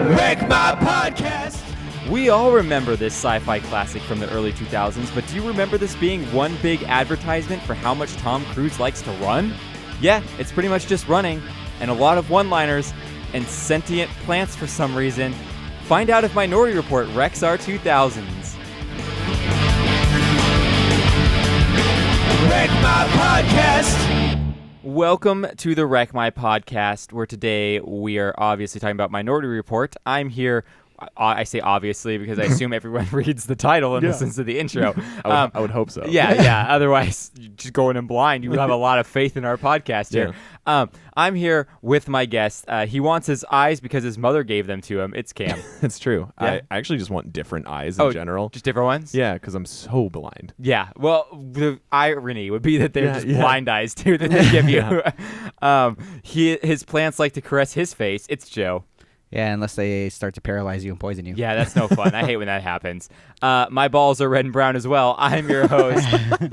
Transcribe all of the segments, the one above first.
Wreck My Podcast! We all remember this sci-fi classic from the early 2000s, but do you remember this being one big advertisement for how much Tom Cruise likes to run? Yeah, it's pretty much just running, and a lot of one-liners, and sentient plants for some reason. Find out if Minority Report wrecks our 2000s. Wreck My Podcast! Welcome to the Wreck My Podcast, where today we are obviously talking about Minority Report. I'm here... I say obviously because I assume everyone reads the title and listens to the intro. I would hope so. Yeah. Otherwise, just going in blind. You have a lot of faith in our podcast here. I'm here with my guest. He wants his eyes because his mother gave them to him. It's Cam. It's true. Yeah. I actually just want different eyes in general. Just different ones? Yeah, because I'm so blind. Yeah. Well, the irony would be that they're just blind eyes, too, that they give you. His plants like to caress his face. It's Joe. Yeah, unless they start to paralyze you and poison you. Yeah, that's no fun. I hate when that happens. My balls are red and brown as well. I'm your host,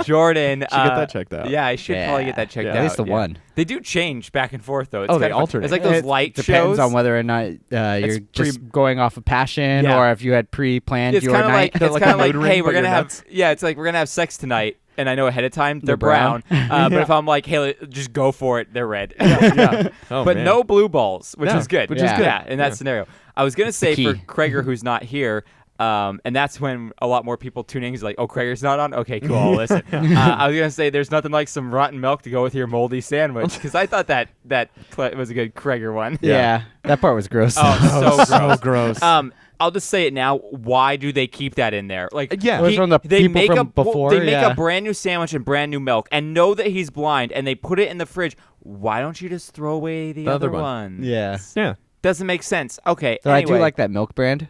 Jordan. Should get that checked out. Yeah, I should probably get that checked out. At least the one. They do change back and forth, though. It's they kind of alternate. It's like those light shows. Depends on whether or not you're just going off of passion or if you had pre-planned your night. It's kind of like, hey, we're going to have... Yeah, it's like we're going to have sex tonight. And I know ahead of time they're brown. But if I'm like, hey, just go for it, they're red. But no blue balls, which is good. Yeah, in that scenario. I was going to say for Krager, who's not here, and that's when a lot more people tune in. He's like, oh, Krager's not on? Okay, cool, I'll listen. I was going to say there's nothing like some rotten milk to go with your moldy sandwich, because I thought that was a good Krager one. Yeah, that part was gross. Oh, so gross. I'll just say it now. Why do they keep that in there? Like, it was from the people from before. They make a brand new sandwich and brand new milk, and know that he's blind, and they put it in the fridge. Why don't you just throw away the other ones? Yeah. Doesn't make sense. Okay. So anyway. I do like that milk brand.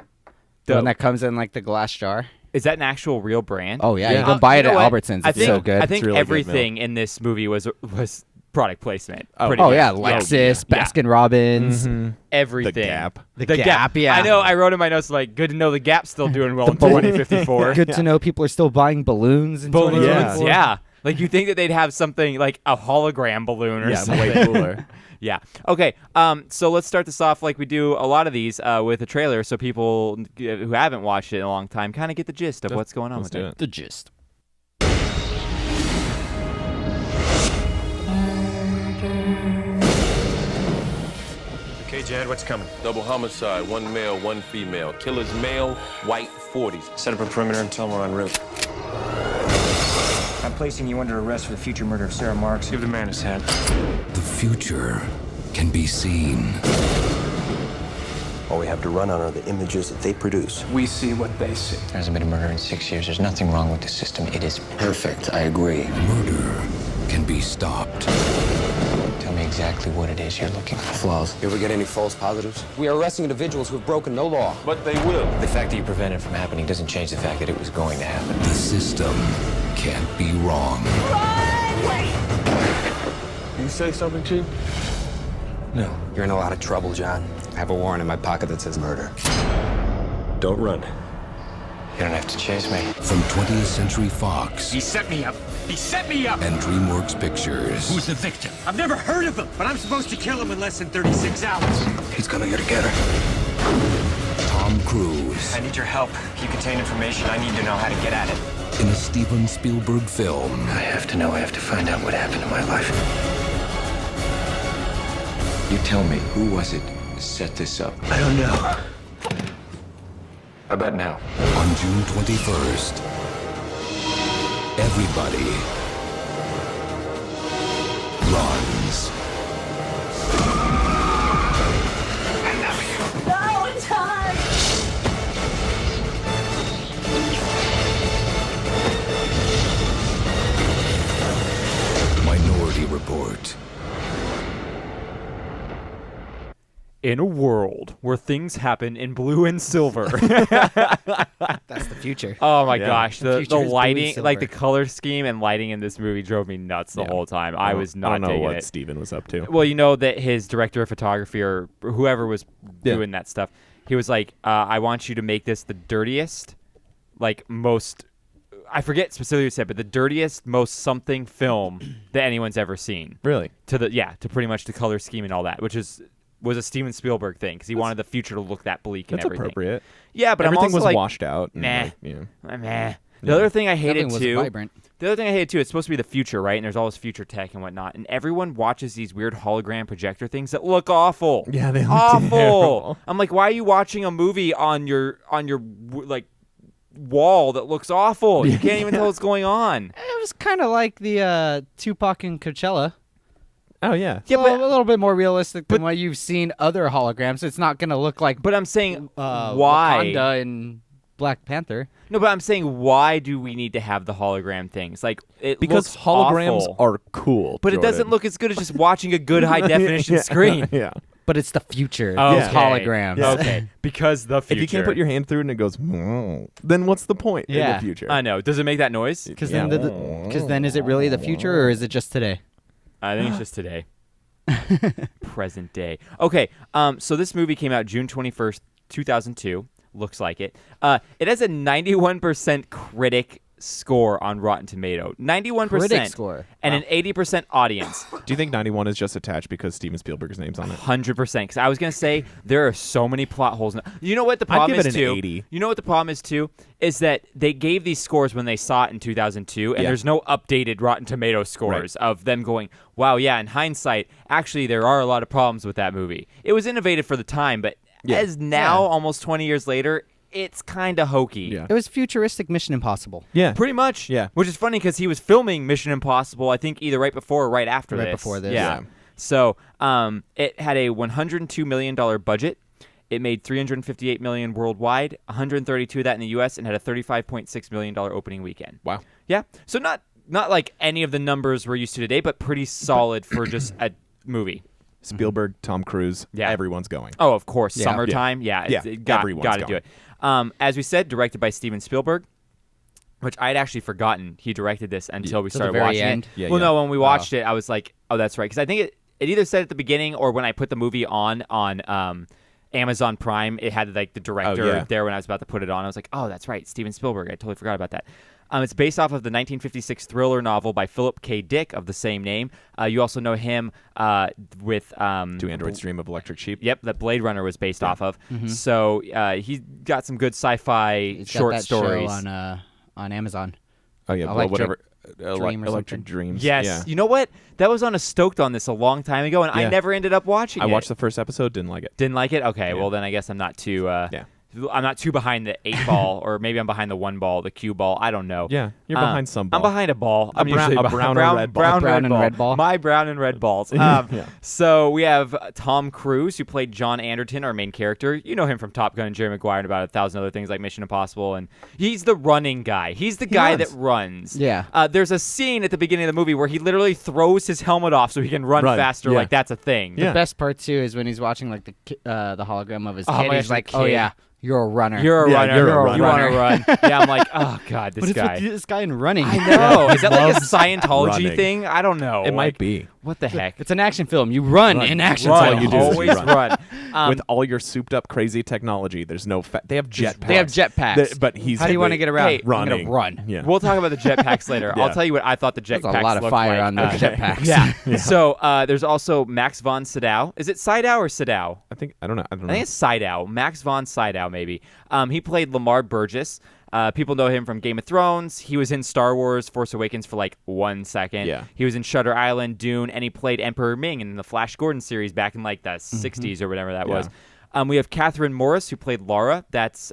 The one that comes in like the glass jar. Is that an actual real brand? Oh yeah, you can buy it at Albertsons. It's so good. I think really everything in this movie was product placement. Oh yeah, Lexus, Baskin Robbins, everything. The Gap. The Gap. Yeah, I know. I wrote in my notes like, good to know the Gap's still doing well in 2054. Good to know people are still buying balloons in 2024. Yeah. Like you think that they'd have something like a hologram balloon or something. Way cooler. Yeah. Okay. So let's start this off like we do a lot of these with a trailer, so people who haven't watched it in a long time kind of get the gist of what's going on with it. The gist. Okay, Jad, what's coming? Double homicide, one male, one female. Killer's male, white 40s. Set up a perimeter and tell them we're en route. I'm placing you under arrest for the future murder of Sarah Marks. Give the man his hat. The future can be seen. All we have to run on are the images that they produce. We see what they see. There hasn't been a murder in 6 years. There's nothing wrong with the system. It is Perfect, I agree. Murder can be stopped. Tell me exactly what it is you're looking for. Flaws. You ever get any false positives? We are arresting individuals who have broken no law. But they will. The fact that you prevented it from happening doesn't change the fact that it was going to happen. The system can't be wrong. You say something, Chief? No. You're in a lot of trouble, John. I have a warrant in my pocket that says murder. Don't run. You don't have to chase me. From 20th Century Fox. He set me up. He set me up. And DreamWorks Pictures. Who's the victim? I've never heard of him, but I'm supposed to kill him in less than 36 hours. He's coming here to get her. Tom Cruise. I need your help. You contain information. I need to know how to get at it. In a Steven Spielberg film. I have to know. I have to find out what happened in my life. You tell me, who was it that set this up? I don't know. How about now? On June 21st, everybody runs. I love you. No, it's hard. Minority Report. In a world where things happen in blue and silver. That's the future. Oh my gosh, the future is lighting, blue and like the silver. color scheme and lighting in this movie drove me nuts the whole time. I was not I don't know digging what it. Steven was up to. Well, you know that his director of photography or whoever was doing that stuff, he was like, I want you to make this the dirtiest, like most, I forget specifically what he said, but the dirtiest, most something film that anyone's ever seen. Really? To pretty much the color scheme and all that, which is was a Steven Spielberg thing because he wanted the future to look that bleak and That's everything. appropriate. Yeah, but everything I'm also was like, washed out. Meh. Yeah. The other thing I hated Everything was too. vibrant. The other thing I hated too, it's supposed to be the future, right? And there's all this future tech and whatnot, and everyone watches these weird hologram projector things that look awful. Yeah, they look awful. terrible. I'm like, why are you watching a movie on your like wall that looks awful? You can't even tell what's going on. It was kind of like the Tupac and Coachella. Oh yeah. Yeah, but a little bit more realistic than what you've seen other holograms. It's not going to look like. But I'm saying why Wakanda and Black Panther. No, but I'm saying why do we need to have the hologram things? Like because looks holograms awful. are cool. But Jordan. it doesn't look as good as just watching a good high definition screen. Yeah. But it's the future. Okay. It's holograms. Yeah. Okay, because the future. If you can't put your hand through it and it goes, then what's the point in the future? I know. Does it make that noise? Because then is it really the future or is it just today? I think it's just today. Present day. Okay, so this movie came out June 21st, 2002. Looks like it. It has a 91% critic score on Rotten Tomato. 91% critic score. And an 80% audience. Do you think 91 is just attached because Steven Spielberg's name's on it? 100%. Because I was going to say there are so many plot holes. You know what the problem I'd give is, it an too? 80. You know what the problem is, too? Is that they gave these scores when they saw it in 2002, and there's no updated Rotten Tomato scores of them going, wow, yeah, in hindsight, actually, there are a lot of problems with that movie. It was innovative for the time, but as now, almost 20 years later, it's kind of hokey. Yeah. It was futuristic Mission Impossible. Yeah. Pretty much. Yeah. Which is funny because he was filming Mission Impossible, I think, either right before or right after this. Right before this. Yeah. So it had a $102 million budget. It made $358 million worldwide, 132 of that in the U.S., and had a $35.6 million opening weekend. Wow. Yeah. So not like any of the numbers we're used to today, but pretty solid for just a movie. Spielberg, Tom Cruise, everyone's going. Oh, of course. Yeah. Summertime. Yeah. Everyone's got to going. do it. As we said, directed by Steven Spielberg, which I'd actually forgotten he directed this until we started watching end. it. Yeah, well, yeah. no, when we watched it, I was like, oh, that's right. Because I think it either said at the beginning or when I put the movie on Amazon Prime, it had like the director there when I was about to put it on. I was like, oh, that's right. Steven Spielberg. I totally forgot about that. It's based off of the 1956 thriller novel by Philip K. Dick of the same name. You also know him with... Do Androids Dream of Electric Sheep? Yep, that Blade Runner was based off of. Mm-hmm. So he's got some good sci-fi short stories. Show on Amazon. Oh, yeah. Electric Dreams. Yes. Yeah. You know what? That was on a Stoked on this a long time ago, and I never ended up watching it. I watched the first episode, didn't like it. Didn't like it? Okay, well then I guess I'm not too... I'm not too behind the 8 ball, or maybe I'm behind the 1 ball, the cue ball. I don't know. Yeah, you're behind some ball. I'm behind a ball. I'm brown usually or red ball. Brown and red ball. My brown and red balls. So we have Tom Cruise, who played John Anderton, our main character. You know him from Top Gun and Jerry Maguire and about 1,000 other things like Mission Impossible. And he's the running guy. He's the guy that runs. Yeah. There's a scene at the beginning of the movie where he literally throws his helmet off so he can run faster. Yeah. Like that's a thing. The best part, too, is when he's watching like the hologram of his Oh, kid. my He's gosh, like, the oh, kid. yeah. You're a runner. You're a runner. You're a You want to runner. run. Yeah, I'm like, oh, God, this What is guy. with this guy in running? I know. Is that like a Loves Scientology running. thing? I don't know. It might be. What the heck? It's an action film. You run in action. Run. film. all you do is Always run. run. With all your souped up crazy technology, there's no... They have jetpacks. They have jetpacks. But he's... How do you want to get around? Hey, running. I'm gonna run. Yeah. We'll talk about the jetpacks later. Yeah. I'll tell you what I thought the jetpacks There's a lot of looked fire like. on those jetpacks. Yeah. So there's also Max von Sydow. Is it Sydow or Sydow? I don't know. I think it's Sydow. Max von Sydow, maybe. He played Lamar Burgess. People know him from Game of Thrones. He was in Star Wars Force Awakens for like 1 second. Yeah. He was in Shutter Island, Dune, and he played Emperor Ming in the Flash Gordon series back in like the 60s or whatever that was. We have Catherine Morris, who played Laura. That's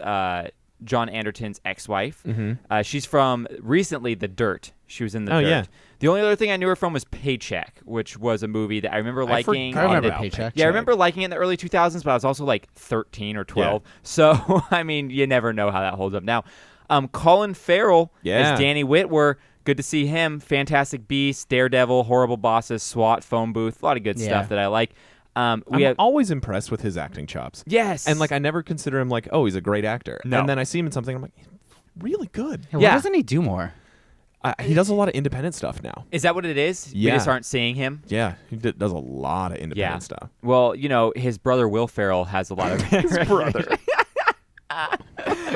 John Anderton's ex-wife. Mm-hmm. She's from recently The Dirt. She was in The Dirt. Yeah. The only other thing I knew her from was Paycheck, which was a movie that I remember liking. I remember about Paycheck. Yeah, I remember liking it in the early 2000s, but I was also like 13 or 12. So, I mean, you never know how that holds up. Now, Colin Farrell as Danny Whitwer. Good to see him. Fantastic Beasts, Daredevil, Horrible Bosses, SWAT, Phone Booth. A lot of good stuff that I like. I'm always impressed with his acting chops. Yes. And like I never consider him like, oh, he's a great actor. No. And then I see him in something, I'm like, he's really good. Hey, why doesn't he do more? He does a lot of independent stuff now. Is that what it is? Yeah. We just aren't seeing him? Yeah, he does a lot of independent stuff. Well, you know, his brother Will Ferrell has a lot of... His brother.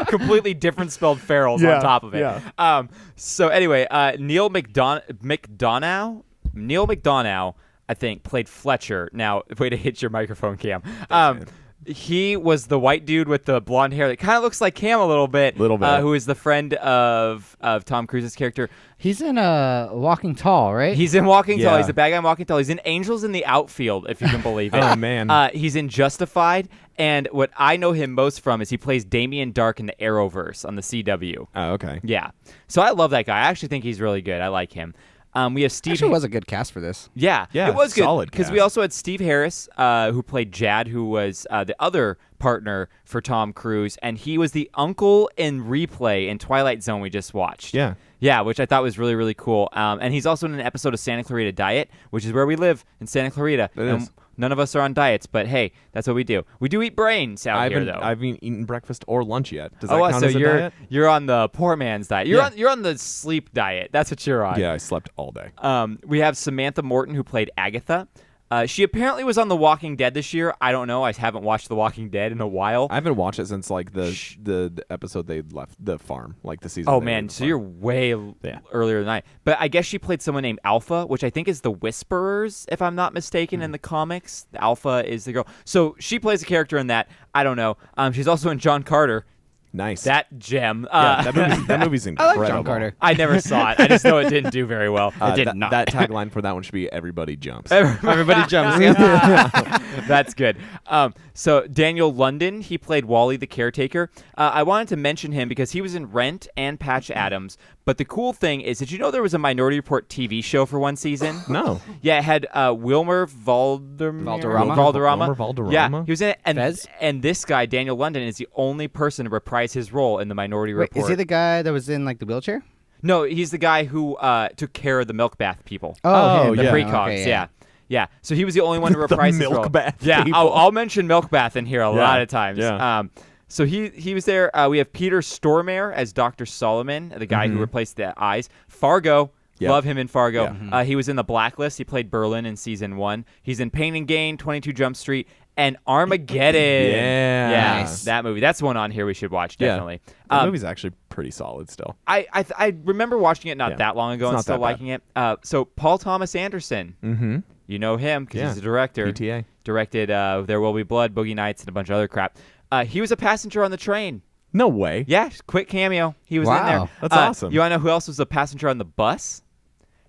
Completely different spelled Ferrells on top of it. Yeah. So anyway, Neil McDonough, I think, played Fletcher. Now, way to hit your microphone, Cam. He was the white dude with the blonde hair that kind of looks like Cam a little bit. Who is the friend of Tom Cruise's character. He's in Walking Tall, right? He's in Walking Tall. He's the bad guy in Walking Tall. He's in Angels in the Outfield, if you can believe it. Oh, man. He's in Justified. And what I know him most from is he plays Damien Dark in the Arrowverse on the CW. Oh, okay. Yeah. So I love that guy. I actually think he's really good. I like him. We have Steve. Actually, was a good cast for this. Yeah, it was good because we also had Steve Harris, who played Jad, who was the other partner for Tom Cruise, and he was the uncle in Replay in Twilight Zone we just watched. Yeah, which I thought was really, really cool. And he's also in an episode of Santa Clarita Diet, which is where we live in Santa Clarita. None of us are on diets, but hey, that's what we do. We do eat brains out here, though. I haven't eaten breakfast or lunch yet. Does that count as a diet? You're on the poor man's diet. You're on the sleep diet. That's what you're on. Yeah, I slept all day. We have Samantha Morton, who played Agatha. She apparently was on The Walking Dead this year. I don't know. I haven't watched The Walking Dead in a while. I haven't watched it since like the episode they left the farm, like the season. Oh man, so you're way earlier than I. But I guess she played someone named Alpha, which I think is the Whisperers, if I'm not mistaken, in the comics. Alpha is the girl. So she plays a character in that. I don't know. She's also in John Carter. Nice. That gem. That movie's incredible. I like John Carter. I never saw it. I just know it didn't do very well. It did not. That tagline for that one should be "Everybody jumps." Everybody jumps. That's good. So Daniel London, he played Wally the caretaker. I wanted to mention him because he was in Rent and Patch Adams. But the cool thing is, did you know there was a Minority Report TV show for one season? No. Yeah, it had Wilmer Valderrama. Yeah, he was in it. And this guy, Daniel London, is the only person to reprise his role in the Minority Report. Is he the guy that was in like the wheelchair? No, he's the guy who took care of the milk bath people. Oh, the precogs. Okay, yeah. So he was the only one to reprise his role. Milk bath. Yeah, people. I'll mention milk bath in here a lot of times. Yeah. So he was there. We have Peter Stormare as Dr. Solomon, the guy who replaced the eyes. Fargo. Love him in Fargo. Yeah. He was in The Blacklist. He played Berlin in season 1. He's in Pain and Gain, 22 Jump Street, and Armageddon. Yeah. Nice. That movie. That's one on here we should watch, definitely. The movie's actually pretty solid still. I remember watching it not that long ago and still liking it. So Paul Thomas Anderson. Mm-hmm. You know him because he's a director. PTA. Directed There Will Be Blood, Boogie Nights, and a bunch of other crap. He was a passenger on the train. No way. Yeah, quick cameo. He was in there. That's awesome. You want to know who else was a passenger on the bus?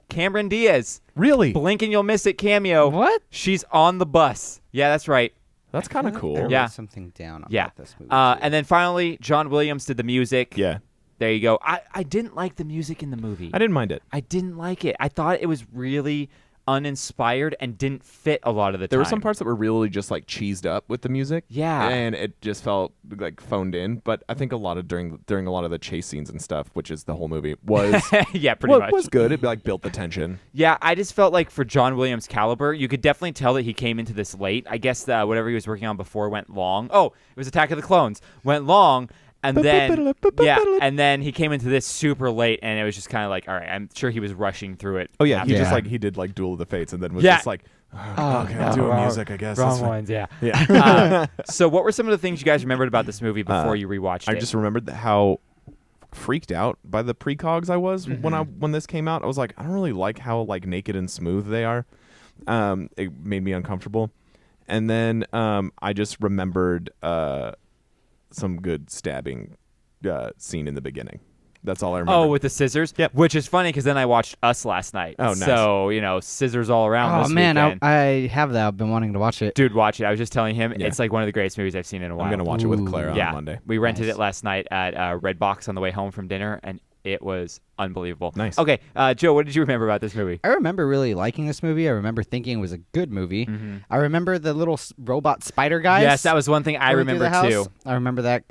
Cameron Diaz. Really? Blink and you'll miss it cameo. What? She's on the bus. Yeah, that's right. That's kind of cool. Yeah. Something down on this movie. And then finally, John Williams did the music. Yeah. There you go. I didn't like the music in the movie. I didn't mind it. I didn't like it. I thought it was really uninspired and didn't fit a lot of the time. There were some parts that were really just like cheesed up with the music. Yeah. And it just felt like phoned in. But I think a lot of during a lot of the chase scenes and stuff, which is the whole movie, was pretty much was good. It like built the tension. Yeah, I just felt like for John Williams' caliber, you could definitely tell that he came into this late. I guess whatever he was working on before went long. Oh, it was Attack of the Clones. Went long. And then he came into this super late, and it was just kind of like, all right, I'm sure he was rushing through it. Oh yeah, he did like Duel of the Fates, and then was just like, okay, I'll do music, I guess. Wrong ones, yeah. So what were some of the things you guys remembered about this movie before you rewatched it? I just remembered how freaked out by the precogs I was when this came out. I was like, I don't really like how like naked and smooth they are. It made me uncomfortable. And then I just remembered some good stabbing scene in the beginning. That's all I remember. Oh, with the scissors? Yep. Which is funny because then I watched Us last night. Oh, nice. So, scissors all around this weekend. I have that. I've been wanting to watch it. Dude, watch it. I was just telling him, it's like one of the greatest movies I've seen in a while. I'm going to watch it with Clara on Monday. We rented it last night at Redbox on the way home from dinner, and it was unbelievable. Nice. Okay, Joe, what did you remember about this movie? I remember really liking this movie. I remember thinking it was a good movie. I remember the little robot spider guys. Yes, that was one thing I remember too. I remember that.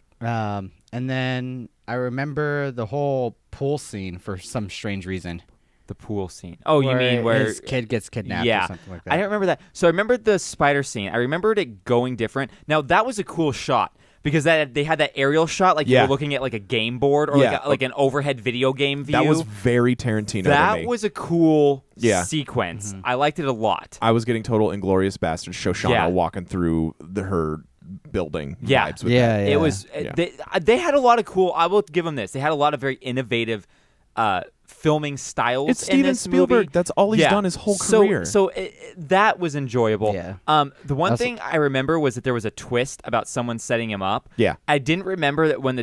And then I remember the whole pool scene for some strange reason. The pool scene. Oh, you mean where his kid gets kidnapped or something like that? I don't remember that. So I remembered the spider scene. I remembered it going different. Now, that was a cool shot because they had that aerial shot like you were looking at like a game board or like an overhead video game view. That was very Tarantino to me. That was a cool sequence. I liked it a lot. I was getting total Inglourious Basterds Shoshana walking through her building vibes with that. It was they had a lot of cool. I will give them this. They had a lot of very innovative filming styles. It's in Steven this Spielberg. movie. That's all he's done his whole career. So that was enjoyable. Yeah. The one thing I remember was that there was a twist about someone setting him up. Yeah. I didn't remember that when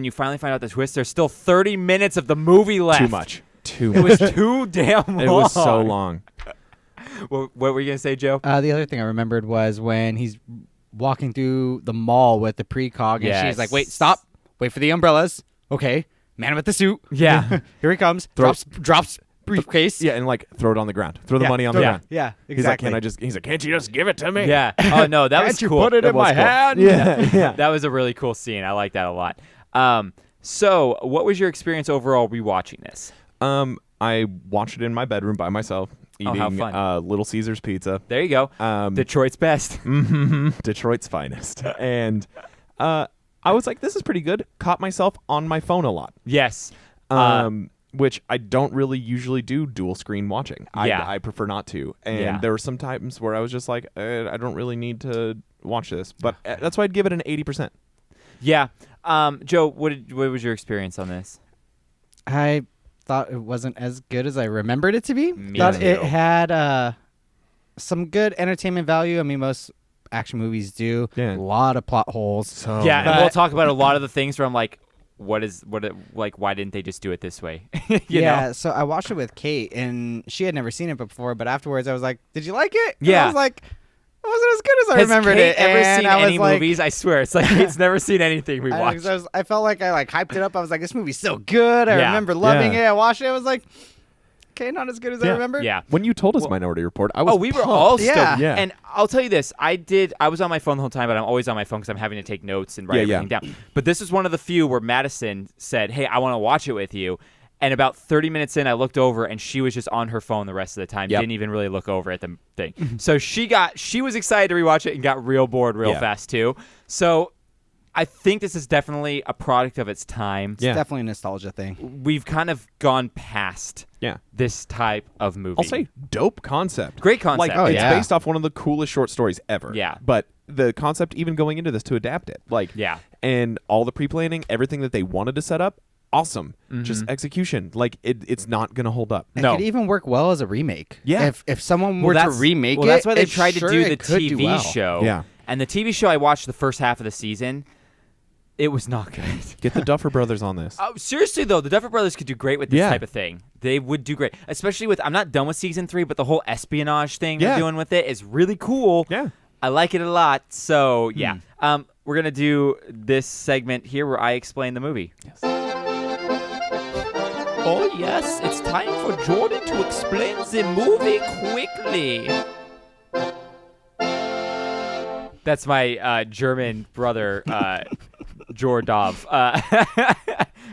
you finally find out the twist, there's still 30 minutes of the movie left. Too much. It was too damn long. It was so long. What were you gonna say, Joe? The other thing I remembered was when he's walking through the mall with the precog, and she's like, "Wait, stop! Wait for the umbrellas." Okay, man with the suit. Yeah, here he comes. Drops briefcase. Yeah, and like throw it on the ground. Throw the money on the ground. Yeah, exactly. He's like, can't you just give it to me? Yeah. Oh no, that was Can't you cool. put it in my hand? Yeah. That was a really cool scene. I like that a lot. So what was your experience overall rewatching this? I watched it in my bedroom by myself, eating how fun. Little Caesars pizza. There you go. Detroit's best. Detroit's finest. And I was like, this is pretty good. Caught myself on my phone a lot. Yes. Which I don't really usually do dual screen watching. Yeah. I prefer not to. And there were some times where I was just like, I don't really need to watch this. But that's why I'd give it an 80%. Yeah. Joe, what was your experience on this? I thought it wasn't as good as I remembered it to be. Me Thought too. it had some good entertainment value. I mean, most action movies do. Yeah. A lot of plot holes. And we'll talk about a lot of the things where I'm like, why didn't they just do it this way? you know? So I watched it with Kate, and she had never seen it before. But afterwards, I was like, "Did you like it?" And Yeah. I was like, "It wasn't as good as I Has remembered Kate it." ever And seen I was any like, movies? I swear, it's like Kate's never seen anything we watched. I felt like I hyped it up. I was like, "This movie's so good." I remember loving it. I watched it. I was like, "Okay, not as good as I remembered." Yeah. When you told us Minority Report, I was we were pumped. all stoked. Yeah. And I'll tell you this, I was on my phone the whole time, but I'm always on my phone because I'm having to take notes and write everything down. But this was one of the few where Madison said, "Hey, I want to watch it with you." And about 30 minutes in, I looked over, and she was just on her phone the rest of the time. Yep. Didn't even really look over at the thing. So she was excited to rewatch it and got real bored real fast, too. So I think this is definitely a product of its time. It's definitely a nostalgia thing. We've kind of gone past this type of movie. I'll say dope concept. Great concept. Like, it's based off one of the coolest short stories ever. Yeah. But the concept, even going into this to adapt it, and all the pre-planning, everything that they wanted to set up, awesome. Just execution. Like, it's not going to hold up. It could even work well as a remake. Yeah. If someone were to remake it, that's why they tried to do the TV well. show. Yeah. And the TV show, I watched the first half of the season. It was not good. Get the Duffer Brothers on this. Oh, seriously, though, the Duffer Brothers could do great with this type of thing. They would do great. Especially with, I'm not done with season 3, but the whole espionage thing they're doing with it is really cool. Yeah. I like it a lot. So, yeah. We're going to do this segment here where I explain the movie. Yes. Oh, yes. It's time for Jordan to explain the movie quickly. That's my German brother, Jordov.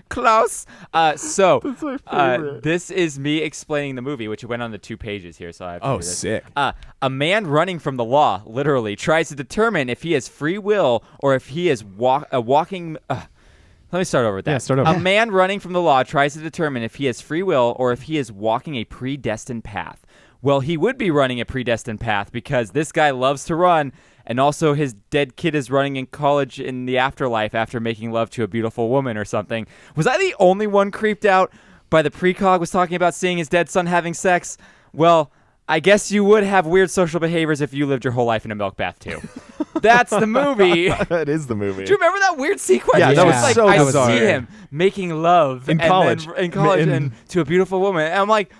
Klaus. This is me explaining the movie, which went on the 2 pages here. So I have to do this. Sick. A man running from the law, literally, tries to determine if he has free will or if he is walking... Let me start over with that. Yeah, start over. A man running from the law tries to determine if he has free will or if he is walking a predestined path. Well, he would be running a predestined path because this guy loves to run, and also his dead kid is running in college in the afterlife after making love to a beautiful woman or something. Was I the only one creeped out by the precog was talking about seeing his dead son having sex? Well, I guess you would have weird social behaviors if you lived your whole life in a milk bath, too. That's the movie. That is the movie. Do you remember that weird sequence? Yeah, that was It's like, so I bizarre. see him making love In college. and to a beautiful woman. And I'm like,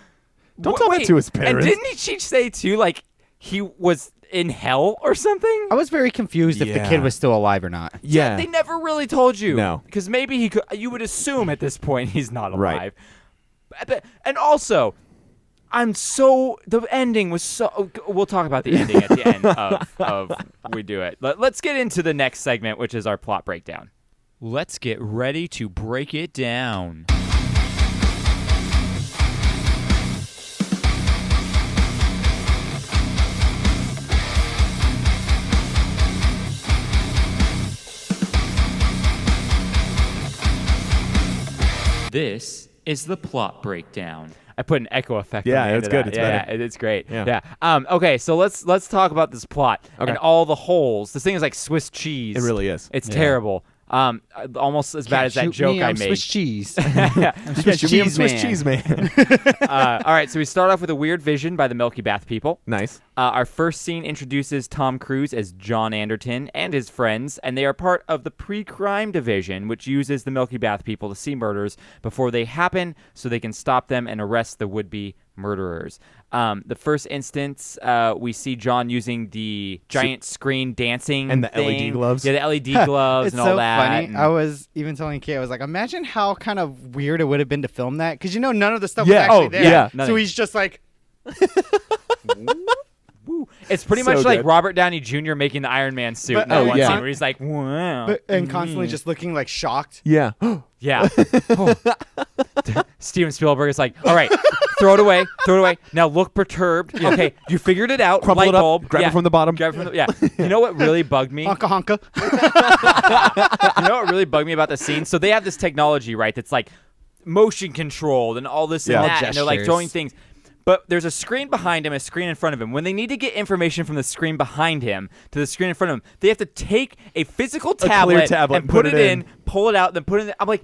Don't tell that to his parents. And didn't she say, too, like, he was in hell or something? I was very confused if the kid was still alive or not. Yeah. They never really told you. No. Because maybe he could. You would assume at this point he's not alive. Right. And also, the ending was so. We'll talk about the ending at the end of we do it. Let's get into the next segment, which is our plot breakdown. Let's get ready to break it down. This is the plot breakdown. I put an echo effect. Yeah, on the end it's of good. that. It's yeah, better. it's great. Yeah. Okay, so let's talk about this plot Okay. and all the holes. This thing is like Swiss cheese. It really is. It's terrible. Almost as bad as that Shoot joke me, I I'm made. Swiss cheese. Swiss cheese man. All right, so we start off with a weird vision by the Milky Bath people. Nice. Our first scene introduces Tom Cruise as John Anderton and his friends, and they are part of the pre-crime division, which uses the Milky Bath people to see murders before they happen so they can stop them and arrest the would-be murderers. The first instance, we see John using the giant screen dancing and the thing. LED gloves. Yeah, the LED gloves and all that. It's so funny. I was even telling Kate, I was like, imagine how kind of weird it would have been to film that, because none of the stuff was actually there. Nothing. So he's just like... It's pretty much like Robert Downey Jr. making the Iron Man suit in that one scene where he's like, wow. And constantly just looking like shocked. Yeah. Yeah. Steven Spielberg is like, all right, throw it away. Now look perturbed. Okay, you figured it out. Crumple Light it up, bulb. grab it from the bottom. Yeah. You know what really bugged me? Honka honka. You know what really bugged me about the scene? So they have this technology, right, that's like motion controlled and all this and that. And they're like throwing things. But there's a screen behind him, a screen in front of him. When they need to get information from the screen behind him to the screen in front of him, they have to take a physical tablet, and put it in, pull it out, then put it in. I'm like,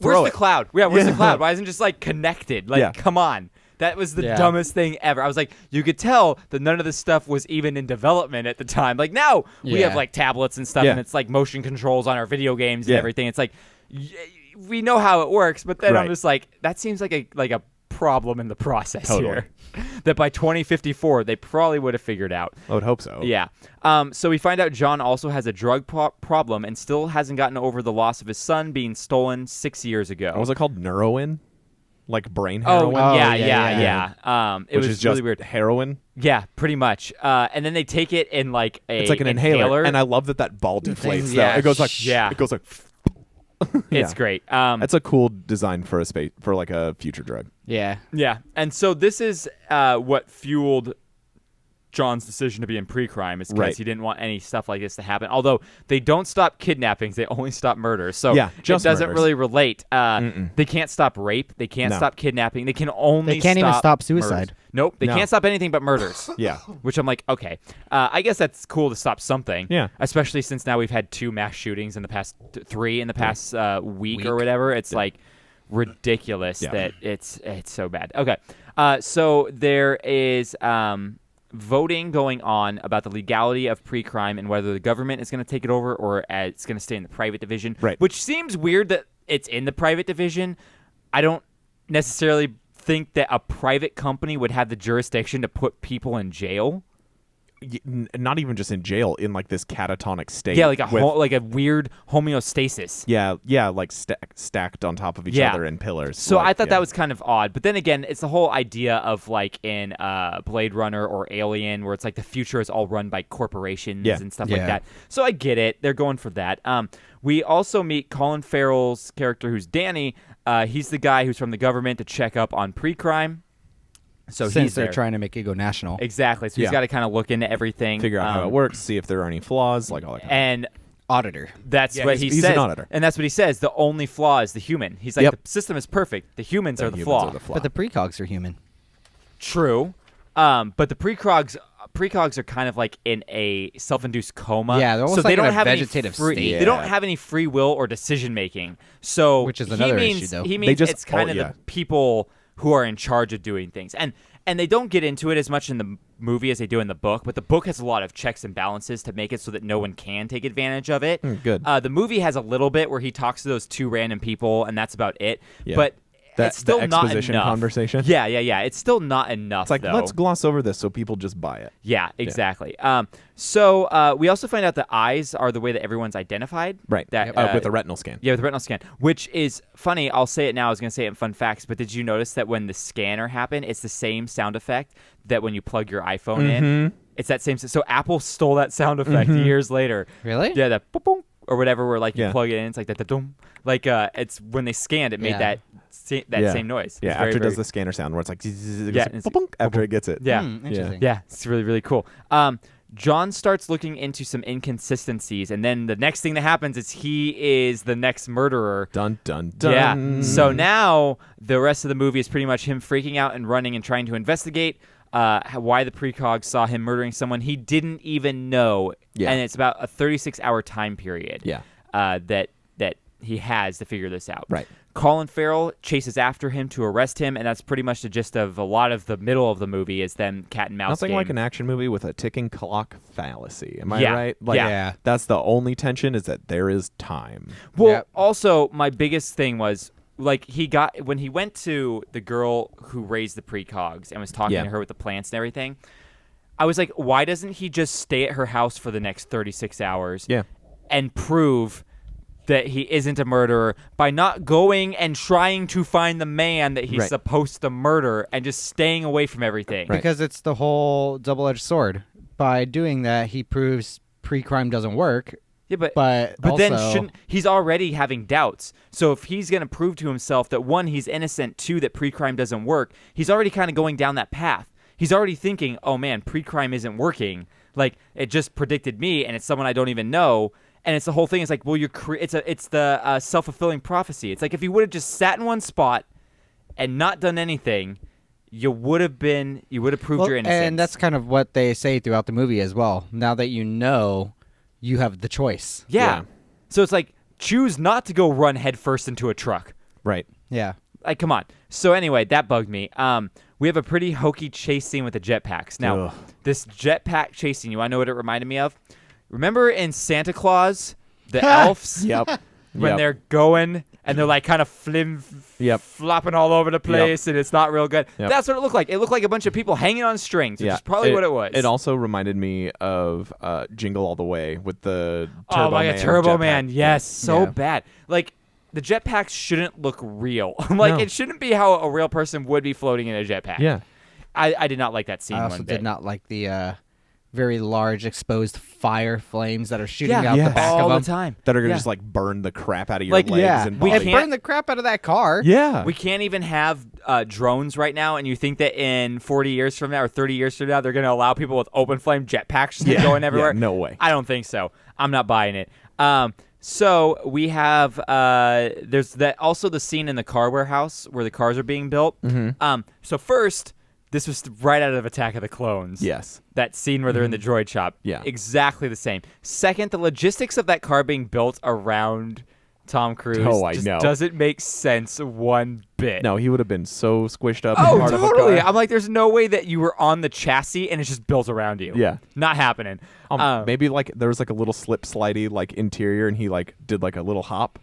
where's the cloud? Yeah, where's the cloud? Why isn't it just like connected? Like, come on. That was the dumbest thing ever. I was like, you could tell that none of this stuff was even in development at the time. Like now we have like tablets and stuff, and it's like motion controls on our video games and everything. It's like we know how it works, but then I'm just like, that seems like a problem in the process here that by 2054 they probably would have figured out. I would hope so. Yeah. So we find out John also has a drug problem and still hasn't gotten over the loss of his son being stolen 6 years ago. What was it called? Neuroin? Like brain heroin? Yeah. It was just really weird. Heroin? Yeah, pretty much. And then they take it in like it's like an inhaler. And I love that ball deflates. It goes like It's great. That's a cool design for like a future drug. Yeah. And so this is what fueled John's decision to be in pre-crime, is because he didn't want any stuff like this to happen. Although they don't stop kidnappings, they only stop murders. So it doesn't really relate. They can't stop rape. They can't stop kidnapping. They can only They can't even stop suicide. Murders. Nope. They can't stop anything but murders. Which I'm like, okay. I guess that's cool to stop something. Yeah. Especially since now we've had 2 mass shootings in the past 3 in the past week or whatever. It's like ridiculous that it's so bad. Okay. So there is voting going on about the legality of pre-crime and whether the government is going to take it over or it's going to stay in the private division. Right. Which seems weird that it's in the private division. I don't necessarily think that a private company would have the jurisdiction to put people in jail. Not even just in jail, in like this catatonic state. Yeah, like a weird homeostasis. Yeah, like stacked on top of each other in pillars. So I thought that was kind of odd. But then again, it's the whole idea of like in Blade Runner or Alien, where it's like the future is all run by corporations and stuff like that. So I get it. They're going for that. We also meet Colin Farrell's character, who's Danny. He's the guy who's from the government to check up on pre-crime. So since they're trying to make it go national. Exactly. So he's got to kind of look into everything. Figure out how it works, see if there are any flaws, like all that kind and auditor. That's what he says. He's an auditor. And that's what he says. The only flaw is the human. He's like, the system is perfect. The humans are the flaw. But the precogs are human. True. But the precogs are kind of like in a self-induced coma. Yeah, they're almost so like they don't in a have vegetative any state. They don't have any free will or decision making. So which is another issue, though. He means it's kind of the people who are in charge of doing things. And they don't get into it as much in the movie as they do in the book, but the book has a lot of checks and balances to make it so that no one can take advantage of it. Good. The movie has a little bit where he talks to those 2 random people, and that's about it. Yeah. But That's it's still the not exposition enough. conversation. Yeah. It's still not enough. It's like, though. let's gloss over this so people just buy it. Yeah, exactly. So we also find out that eyes are the way that everyone's identified. Right. That, with a retinal scan. Yeah, with a retinal scan, which is funny. I'll say it now. I was going to say it in fun facts, but did you notice that when the scanner happened, it's the same sound effect that when you plug your iPhone in? It's that same. So Apple stole that sound effect years later. Really? Yeah, that boom, boom, or whatever, where like you plug it in, it's like that, dum. Like it's when they scanned, it made that same noise. Yeah, after it does the scanner sound where it's like after it gets it. Yeah. Interesting. Yeah, it's really, really cool. John starts looking into some inconsistencies, and then the next thing that happens is he is the next murderer. Dun, dun, dun. Yeah. So now the rest of the movie is pretty much him freaking out and running and trying to investigate why the precogs saw him murdering someone he didn't even know. Yeah. And it's about a 36-hour time period. Yeah. that he has to figure this out. Right. Colin Farrell chases after him to arrest him, and that's pretty much the gist of a lot of the middle of the movie is them cat and mouse Nothing game. like an action movie with a ticking clock fallacy. Am I Yeah. right? Like, Yeah. That's the only tension is that there is time. Well, also, my biggest thing was, like, when he went to the girl who raised the precogs and was talking to her with the plants and everything, I was like, why doesn't he just stay at her house for the next 36 hours and prove that he isn't a murderer by not going and trying to find the man that he's supposed to murder and just staying away from everything? Because it's the whole double-edged sword. By doing that, he proves pre-crime doesn't work. Yeah, but also, then he's already having doubts. So if he's going to prove to himself that, one, he's innocent, two, that pre-crime doesn't work, he's already kind of going down that path. He's already thinking, oh man, pre-crime isn't working. Like, it just predicted me, and it's someone I don't even know. And it's the whole thing. It's like, well, it's the self-fulfilling prophecy. It's like if you would have just sat in one spot and not done anything, you would have proved your innocence. And that's kind of what they say throughout the movie as well. Now that you know, you have the choice. Yeah. So it's like, choose not to go run headfirst into a truck. Right. Yeah. Like, come on. So anyway, that bugged me. We have a pretty hokey chase scene with the jetpacks. Now, this jetpack chase scene, you want to know what it reminded me of? Remember in Santa Claus, the elves? When they're going and they're like kind of flopping all over the place and it's not real good. That's what it looked like. It looked like a bunch of people hanging on strings, which is probably what it was. It also reminded me of Jingle All the Way with the Turbo Man. Oh, my God, Turbo Man. Yes, so bad. Like, the jetpacks shouldn't look real. It shouldn't be how a real person would be floating in a jetpack. Yeah. I did not like that scene I also one bit. did not like the very large exposed fire flames that are shooting out the back all of them. the time. That are going to just like burn the crap out of your legs and we body. can't burn the crap out of that car. Yeah. We can't even have drones right now, and you think that in 40 years from now or 30 years from now, they're going to allow people with open flame jetpacks to going everywhere? Yeah, no way. I don't think so. I'm not buying it. So we have there's also the scene in the car warehouse where the cars are being built. So first, this was right out of Attack of the Clones. Yes. That scene where they're in the droid shop. Yeah. Exactly the same. Second, the logistics of that car being built around Tom Cruise doesn't make sense one bit. No, he would have been so squished up. Oh, part totally. Of a car. I'm like, there's no way that you were on the chassis and it's just built around you. Yeah. Not happening. Maybe like there was like a little slip slidey like interior and he like did like a little hop.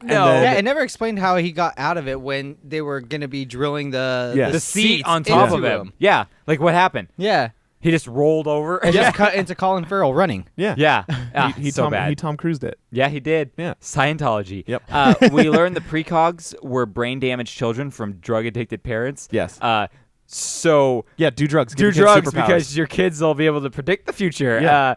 No. Yeah, it never explained how he got out of it when they were going to be drilling the seat on top of him. Yeah. Like, what happened? Yeah. He just rolled over and just cut into Colin Farrell running. Yeah. Yeah. He so bad. He Tom Cruised it. Yeah, he did. Yeah. Scientology. Yep. We learned the precogs were brain-damaged children from drug-addicted parents. Yes. So do drugs. Do drugs because your kids will be able to predict the future. Yeah.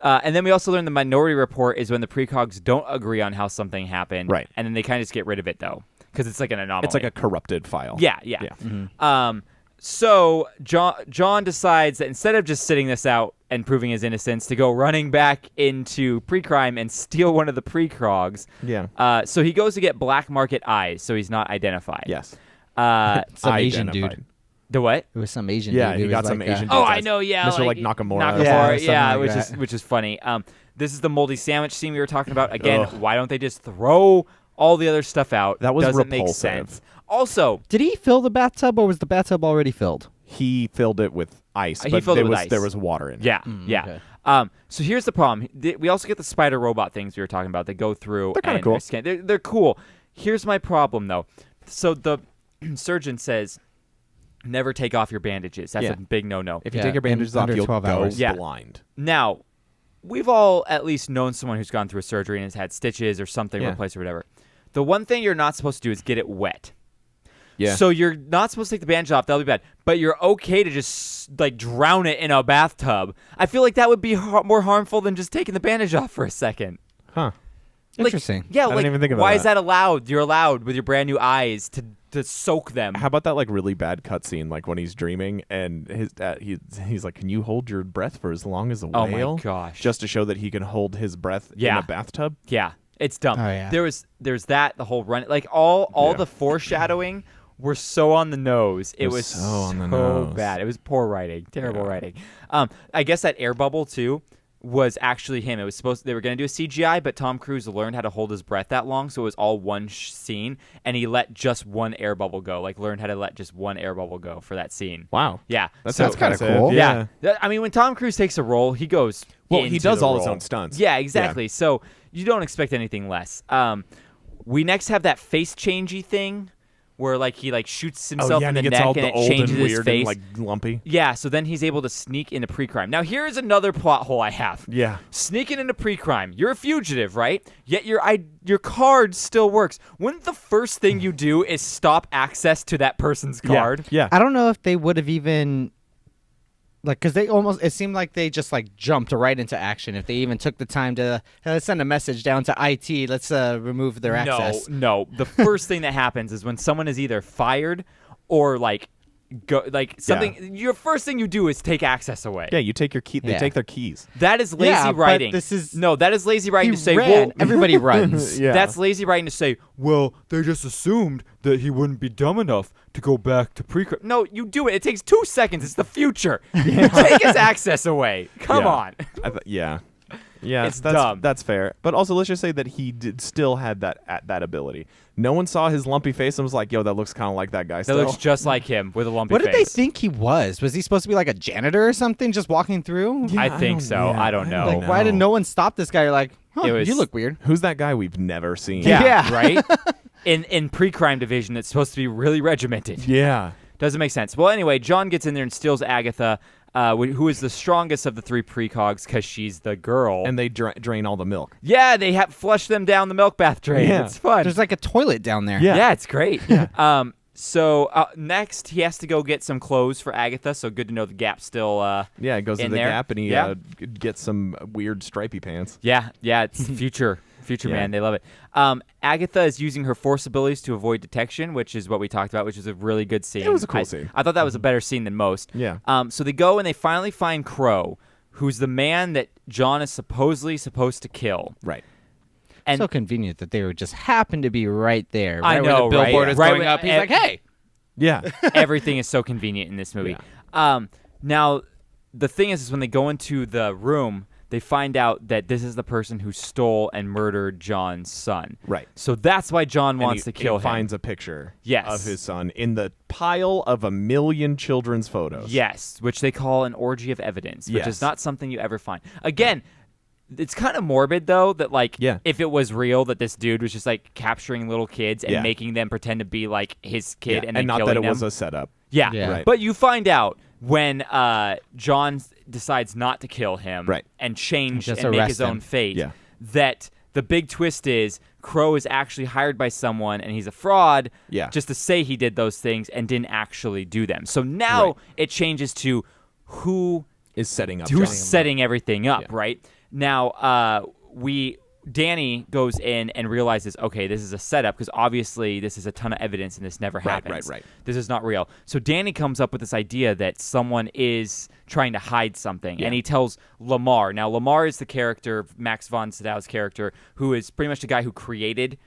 And then we also learned the Minority Report is when the precogs don't agree on how something happened. Right. And then they kind of just get rid of it, though, because it's like an anomaly. It's like a corrupted file. Yeah. Mm-hmm. So John decides that instead of just sitting this out and proving his innocence, to go running back into pre-crime and steal one of the precogs. Yeah. So he goes to get black market eyes, so he's not identified. Yes. Some Asian dude. The what? It was some Asian dude. Yeah, he got some Asian dude. Oh, I know, yeah. Mr. Like Nakamura. Yeah, which is funny. This is the moldy sandwich scene we were talking about. Again, why don't they just throw all the other stuff out? That was Doesn't repulsive. make sense. Also, did he fill the bathtub or was the bathtub already filled? He filled it with ice. He filled it with ice. There was water in it. Yeah, yeah. Okay. So here's the problem. We also get the spider robot things we were talking about that go through. They're kind of cool. They're cool. Here's my problem, though. So the surgeon says, never take off your bandages. That's a big no-no. If you take your bandages off, you'll go blind. Now, we've all at least known someone who's gone through a surgery and has had stitches or something replaced or whatever. The one thing you're not supposed to do is get it wet. Yeah. So you're not supposed to take the bandage off. That'll be bad. But you're okay to just like drown it in a bathtub. I feel like that would be more harmful than just taking the bandage off for a second. Huh. Interesting. Yeah, I didn't even think about why that. is that allowed? You're allowed with your brand new eyes to soak them. How about that like really bad cutscene, like when he's dreaming and he's like, "Can you hold your breath for as long as a whale?" Oh my gosh! Just to show that he can hold his breath in a bathtub. Yeah, it's dumb. Oh, yeah. There's that the whole run, like all the foreshadowing were so on the nose. It was so on the nose. bad. It was poor writing, terrible writing. I guess that air bubble too. was actually him. It was they were going to do a CGI, but Tom Cruise learned how to hold his breath that long, so it was all one scene, and he let just one air bubble go. Like, learned how to let just one air bubble go for that scene. Wow. Yeah. That's kind of cool. Yeah. I mean, when Tom Cruise takes a role, he goes Well, he does all his role. own stunts. Yeah, exactly. So you don't expect anything less. We next have that face changey thing where like he like shoots himself in the neck and it changes his face. And, like, lumpy. Yeah, so then he's able to sneak into pre-crime. Now here's another plot hole I have. Yeah. Sneaking into pre-crime. You're a fugitive, right? Yet your card still works. Wouldn't the first thing you do is stop access to that person's card? Yeah. I don't know if they would have even like, because it seemed like they just like jumped right into action. If they even took the time to let's send a message down to IT, let's remove their access. No. The first thing that happens is when someone is either fired or like something. Yeah. Your first thing you do is take access away. Yeah, you take your key. They take their keys. That is lazy writing. That is lazy writing to say, well, everybody runs. Yeah. That's lazy writing to say, well, they just assumed that he wouldn't be dumb enough to go back to pre-crime. No, you do it. It takes 2 seconds. It's the future. Take his access away. Come on. Yeah, it's dumb. That's fair. But also, let's just say that he still had that ability. No one saw his lumpy face and was like, "Yo, that looks kind of like that guy." That looks just like him with a lumpy face. What did they think he was? Was he supposed to be like a janitor or something, just walking through? I think so. Yeah, I don't know. Like, why did no one stop this guy? You're like, you look weird. Who's that guy we've never seen? Yeah. Right? In pre-crime division, it's supposed to be really regimented. Yeah. Doesn't make sense. Well, anyway, John gets in there and steals Agatha, who is the strongest of the 3 precogs because she's the girl. And they drain all the milk. Yeah, they flush them down the milk bath drain. Yeah. It's fun. There's like a toilet down there. Yeah, it's great. So next, he has to go get some clothes for Agatha, so good to know the Gap's still He goes to the there. Gap and he gets some weird stripy pants. Yeah, it's future man. They love it. Agatha is using her force abilities to avoid detection, which is what we talked about, which is a really good scene. It was a cool scene. I thought that was a better scene than most. Yeah. So they go and they finally find Crow, who's the man that John is supposedly supposed to kill. Right. And so convenient that they would just happen to be right there. I Right know, where the billboard right? is Right going when- up. He's like, hey. Yeah. Everything is so convenient in this movie. Now, the thing is when they go into the room, they find out that this is the person who stole and murdered John's son. Right. So that's why John wants to kill him. He finds a picture Yes. of his son in the pile of 1 million children's photos. Yes, which they call an orgy of evidence, which Yes. is not something you ever find. Again, it's kind of morbid, though, that, like, if it was real, that this dude was just, like, capturing little kids and making them pretend to be, like, his kid and then not killing that it them. was a setup. Yeah. Right. But you find out when John decides not to kill him and change Just and make arrest his own him. fate, Yeah. that the big twist is Crow is actually hired by someone and he's a fraud just to say he did those things and didn't actually do them. So now it changes to who is setting up who's John. setting everything up, right? Now, Danny goes in and realizes, okay, this is a setup because obviously this is a ton of evidence and this never happens. Right. This is not real. So Danny comes up with this idea that someone is trying to hide something, and he tells Lamar. Now, Lamar is the character, Max von Sydow's character, who is pretty much the guy who created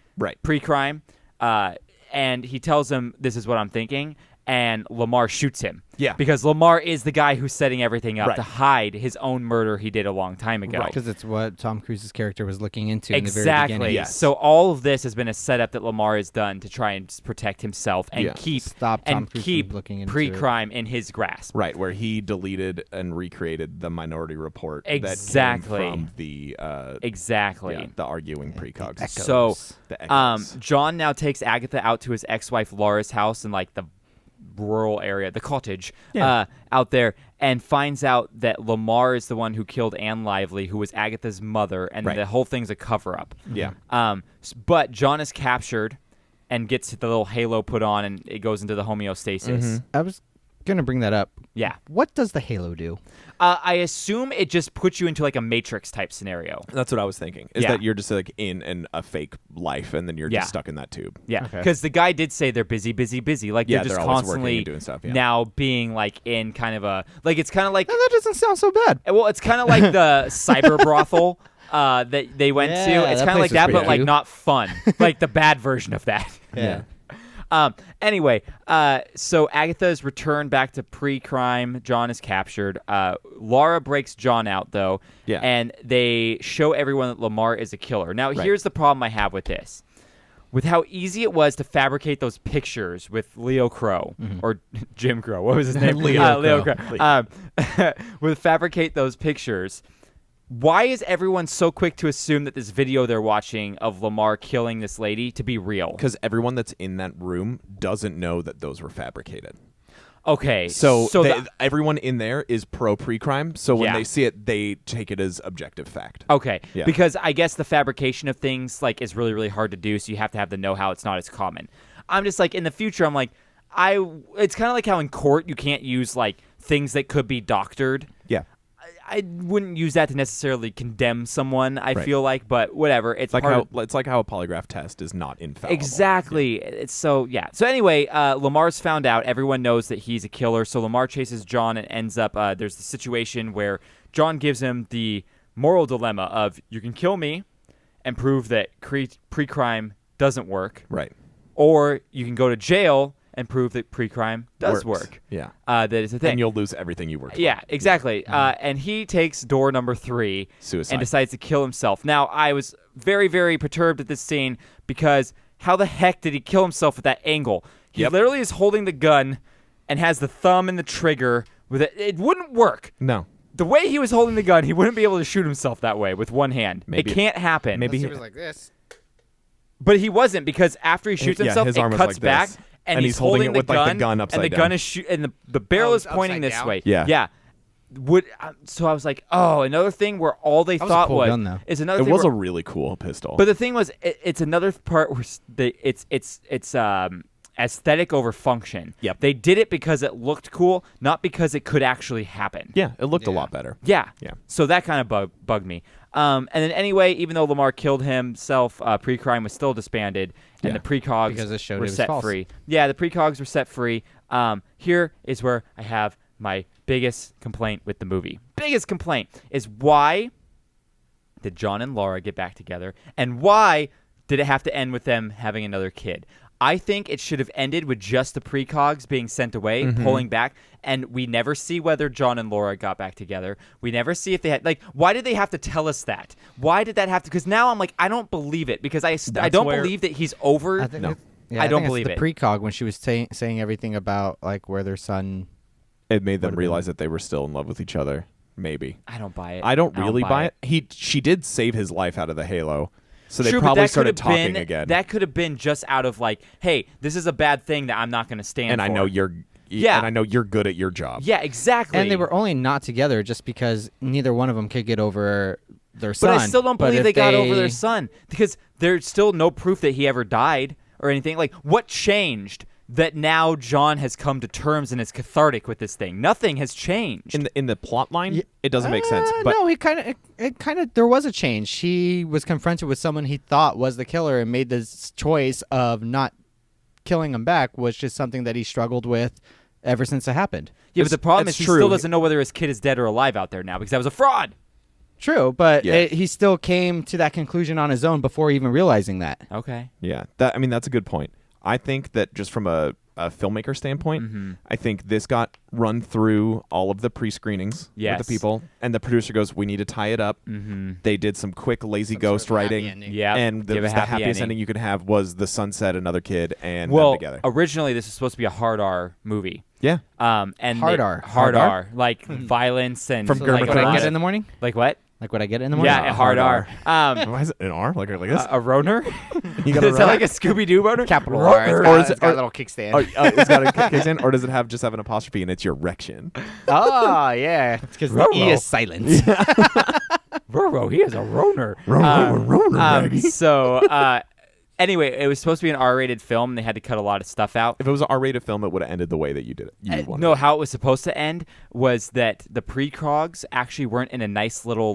pre-crime, and he tells him, this is what I'm thinking, and Lamar shoots him. Yeah. Because Lamar is the guy who's setting everything up to hide his own murder he did a long time ago. Because it's what Tom Cruise's character was looking into in the very Exactly. beginning. Yes. So all of this has been a setup that Lamar has done to try and protect himself and keep looking into pre-crime in his grasp. Right, where he deleted and recreated the Minority Report Exactly. that came from the the arguing precogs. So The echoes. John now takes Agatha out to his ex-wife Laura's house in like the rural area, the cottage out there, and finds out that Lamar is the one who killed Anne Lively, who was Agatha's mother, and the whole thing's a cover-up. Yeah. But John is captured and gets the little halo put on, and it goes into the homeostasis. I was going to bring that up. Yeah. What does the halo do? I assume it just puts you into like a Matrix type scenario. That's what I was thinking. Is that you're just like in a fake life, and then you're just stuck in that tube. Yeah, because the guy did say they're busy. Like they're just they're always working constantly and doing stuff, now being like in kind of a like it's kind of like That doesn't sound so bad. well, it's kind of like the cyber brothel that they went to. It's that kind of place like was that, but pretty like cute. not fun, like the bad version of that. Yeah. Anyway, so Agatha's returned back to pre-crime. John is captured. Laura breaks John out, though, and they show everyone that Lamar is a killer. Now, here's the problem I have with this. With how easy it was to fabricate those pictures with Leo Crow, or Jim Crow. What was his name? Leo Crow. With fabricate those pictures, why is everyone so quick to assume that this video they're watching of Lamar killing this lady to be real? Because everyone that's in that room doesn't know that those were fabricated. Okay. So everyone in there is pre-crime, so when they see it, they take it as objective fact. Okay. Yeah. Because I guess the fabrication of things is really, really hard to do, so you have to have the know-how. It's not as common. I'm just in the future, I'm it's kind of like how in court you can't use things that could be doctored. Yeah. I wouldn't use that to necessarily condemn someone, I feel like, but whatever. It's like it's like how a polygraph test is not infallible. Exactly. Yeah. It's so anyway, Lamar's found out. Everyone knows that he's a killer, so Lamar chases John and ends up, there's the situation where John gives him the moral dilemma of, you can kill me and prove that pre-crime doesn't work. Right. Or you can go to jail and prove that pre-crime does work. Yeah. That is a thing. And you'll lose everything you worked for. Yeah, exactly. And he takes door number 3 Suicide. And decides to kill himself. Now, I was very, very perturbed at this scene because how the heck did he kill himself with that angle? He literally is holding the gun and has the thumb and the trigger with it. It wouldn't work. No. The way he was holding the gun, he wouldn't be able to shoot himself that way with one hand. Maybe it can't happen. Maybe he was like this. But he wasn't, because after he shoots himself, his it arm is cuts like back. this. And he's holding it with the gun upside down. And the gun is and the barrel is pointing this way. Yeah. Yeah. So I was like, another thing where all they thought cool was gun, though. is another. It thing was where, a really cool pistol. But the thing was, it's another part where it's aesthetic over function. Yep. They did it because it looked cool, not because it could actually happen. Yeah, it looked a lot better. Yeah. Yeah. So that kind of bugged me. And then anyway, even though Lamar killed himself, pre-crime was still disbanded, and the precogs were set free. Yeah, the precogs were set free. Here is where I have my biggest complaint with the movie. Biggest complaint is, why did John and Laura get back together, and why did it have to end with them having another kid? I think it should have ended with just the precogs being sent away, pulling back, and we never see whether John and Laura got back together. We never see if they had, why did they have to tell us that? Why did that have to? Because now I'm I don't believe it, because I don't believe that he's over. I think I don't believe it. The precog, when she was saying everything about where their son, it made them realize that they were still in love with each other. Maybe. I don't buy it. I don't really buy it. She did save his life out of the Halo. So they True, probably started talking again. That could have been just out of hey, this is a bad thing that I'm not going to stand and for. And I know you're good at your job. Yeah, exactly. And they were only not together just because neither one of them could get over their son. But I still don't believe they got over their son, because there's still no proof that he ever died or anything. What changed that now John has come to terms and is cathartic with this thing? Nothing has changed. In the plot line, it doesn't make sense. But no, it kind of there was a change. He was confronted with someone he thought was the killer and made this choice of not killing him back, which is something that he struggled with ever since it happened. Yeah, but the problem is he still doesn't know whether his kid is dead or alive out there now, because that was a fraud. True, but he still came to that conclusion on his own before even realizing that. Okay. Yeah, that's a good point. I think that just from a filmmaker standpoint, I think this got run through all of the pre-screenings with the people, and the producer goes, we need to tie it up. They did some quick, lazy ghost writing, and the happiest ending you could have was the sunset, another kid, and them together. Originally this was supposed to be a hard R movie. Yeah. And hard R, violence and from what I get in the morning. Like what? Like what I get in the morning? Yeah, hard R. Why is it an R? Like this? A roner? You got is that like a Scooby-Doo boner? Capital R. Or is it's got a little kickstand. It's got a kickstand, or does it have an apostrophe and it's your erection? Oh, yeah. It's because the E is silent. Roro, he is a roner. Anyway, it was supposed to be an R-rated film, and they had to cut a lot of stuff out. If it was an R-rated film, it would have ended the way that you did it. No, how it was supposed to end was that the precogs actually weren't in a nice little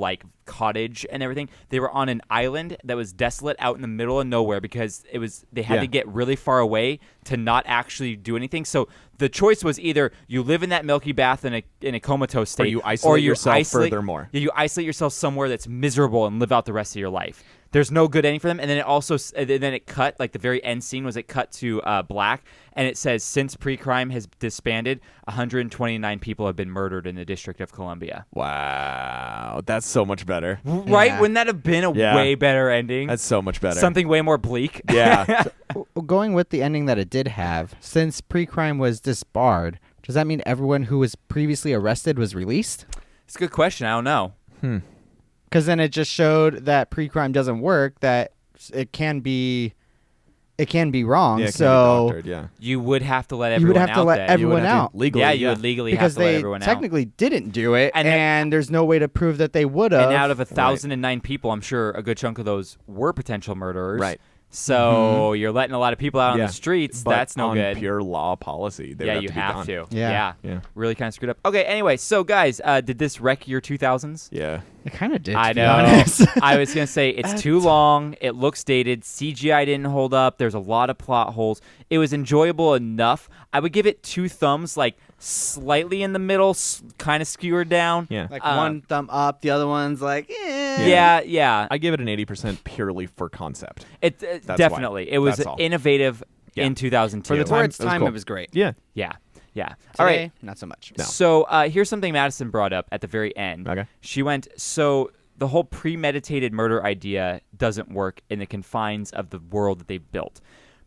cottage and everything. They were on an island that was desolate out in the middle of nowhere because they had to get really far away to not actually do anything. So the choice was either you live in that milky bath in a comatose state, or you isolate yourself furthermore. Yeah, you isolate yourself somewhere that's miserable and live out the rest of your life. There's no good ending for them. And then it cut, like the very end scene was it cut to black, and it says, since pre-crime has disbanded, 129 people have been murdered in the District of Columbia. Wow. That's so much better. Right? Wouldn't that have been a way better ending? That's so much better. Something way more bleak. Yeah. Going with the ending that it did have, since pre-crime was disbarred, does that mean everyone who was previously arrested was released? It's a good question. I don't know. Because then it just showed that pre-crime doesn't work, that it can be wrong. Yeah, it can so be doctored, you would have to let everyone out. Legally, yeah, you would legally because have to let everyone out. Because they technically didn't do it, and there's no way to prove that they would have. And out of 1,009 people, I'm sure a good chunk of those were potential murderers. Right. So you're letting a lot of people out on the streets. But that's no on good. Pure law policy. You have to. Yeah. Really kind of screwed up. Okay. Anyway, so guys, did this wreck your 2000s? Yeah. It kind of did. I know. I was gonna say it's too long. It looks dated. CGI didn't hold up. There's a lot of plot holes. It was enjoyable enough. I would give it 2 thumbs, like slightly in the middle, kind of skewered down. Yeah. Like one thumb up, the other one's like, Yeah. I give it an 80% purely for concept. It definitely. Why. It was That's all. innovative in 2002. For the time, its time, it was great. Yeah. Yeah. Today, All right. not so much. No. So here's something Madison brought up at the very end. Okay. She went, so the whole premeditated murder idea doesn't work in the confines of the world that they built